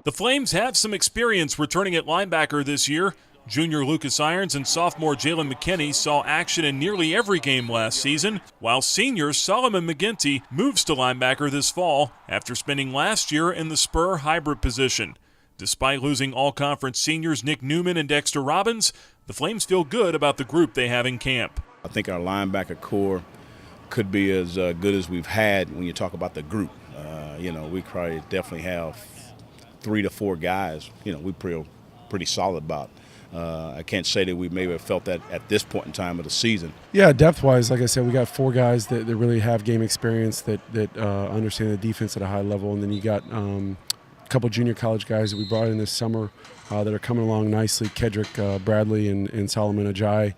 The Flames have some experience returning at linebacker this year. Junior Lucas Irons and sophomore Jalen McKinney saw action in nearly every game last season, while senior Solomon McGinty moves to linebacker this fall after spending last year in the Spur hybrid position. Despite losing all-conference seniors Nick Newman and Dexter Robbins, the Flames feel good about the group they have in camp. I think our linebacker core could be as good as we've had when you talk about the group. We probably definitely have 3 to 4 guys, we feel pretty solid about. I can't say that we maybe have felt that at this point in time of the season. Yeah, depth-wise, like I said, we got 4 guys that really have game experience, that understand the defense at a high level, and then you got a couple junior college guys that we brought in this summer that are coming along nicely, Kedrick Bradley and Solomon Ajayi.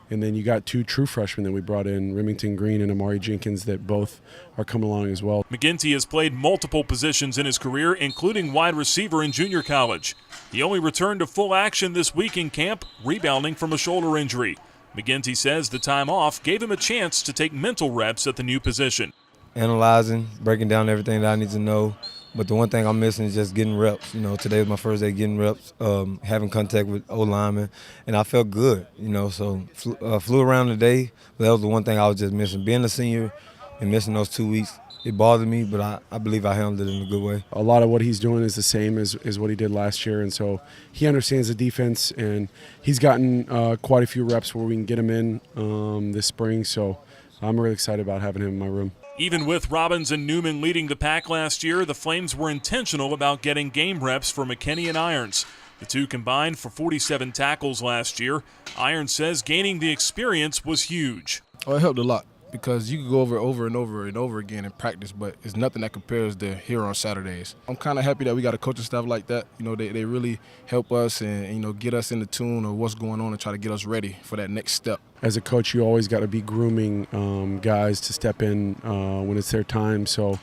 And then you got 2 true freshmen that we brought in, Remington Green and Amari Jenkins, that both are coming along as well. McGinty has played multiple positions in his career, including wide receiver in junior college. He only returned to full action this week in camp, rebounding from a shoulder injury. McGinty says the time off gave him a chance to take mental reps at the new position. Analyzing, breaking down everything that I need to know. But the one thing I'm missing is just getting reps. Today was my first day getting reps, having contact with O-linemen, and I felt good, so flew around today. But that was the one thing I was just missing. Being a senior and missing those 2 weeks, it bothered me, but I believe I handled it in a good way. A lot of what he's doing is the same as what he did last year, and so he understands the defense, and he's gotten quite a few reps where we can get him in this spring, so I'm really excited about having him in my room. Even with Robbins and Newman leading the pack last year, the Flames were intentional about getting game reps for McKinney and Irons. The 2 combined for 47 tackles last year. Irons says gaining the experience was huge. Oh, it helped a lot because you could go over and over again in practice, but it's nothing that compares to here on Saturdays. I'm kind of happy that we got a coaching staff like that. They really help us and, get us in the tune of what's going on and try to get us ready for that next step. As a coach, you always got to be grooming guys to step in when it's their time. So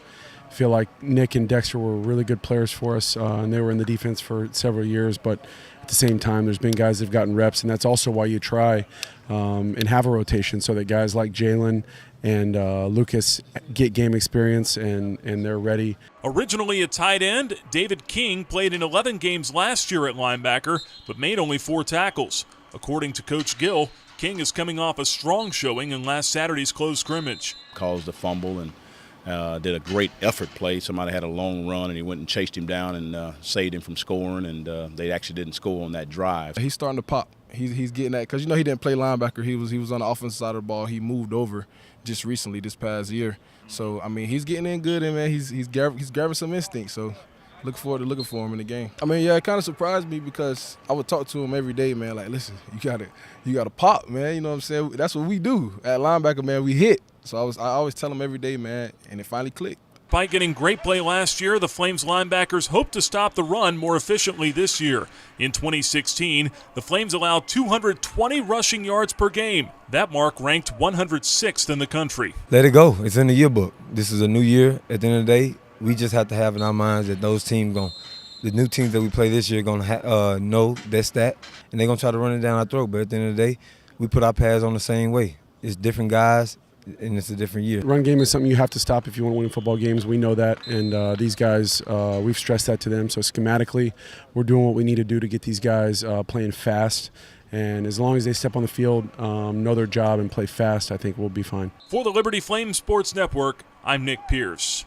I feel like Nick and Dexter were really good players for us, and they were in the defense for several years. But at the same time, there's been guys that have gotten reps, and that's also why you try and have a rotation so that guys like Jalen and Lucas get game experience and they're ready. Originally a tight end, David King played in 11 games last year at linebacker, but made only 4 tackles. According to Coach Gill, King is coming off a strong showing in last Saturday's close scrimmage. Caused a fumble and did a great effort play. Somebody had a long run and he went and chased him down and saved him from scoring, and they actually didn't score on that drive. He's starting to pop. He's getting that because he didn't play linebacker. He was on the offensive side of the ball. He moved over just recently this past year. So he's getting in good, and man, he's grabbing some instinct. So look forward to looking for him in the game. It kind of surprised me because I would talk to him every day, man. Like, listen, you gotta pop, man. You know what I'm saying? That's what we do at linebacker, man. We hit. So I always tell him every day, man, and it finally clicked. Despite getting great play last year, the Flames linebackers hope to stop the run more efficiently this year. In 2016, the Flames allowed 220 rushing yards per game. That mark ranked 106th in the country. Let it go. It's in the yearbook. This is a new year. At the end of the day, we just have to have in our minds that those teams the new teams that we play this year are going to know their stat, and they're going to try to run it down our throat. But at the end of the day, we put our pads on the same way. It's different guys, and it's a different year. Run game is something you have to stop if you want to win football games. We know that, and these guys, we've stressed that to them. So schematically, we're doing what we need to do to get these guys playing fast. And as long as they step on the field, know their job, and play fast, I think we'll be fine. For the Liberty Flames Sports Network, I'm Nick Pierce.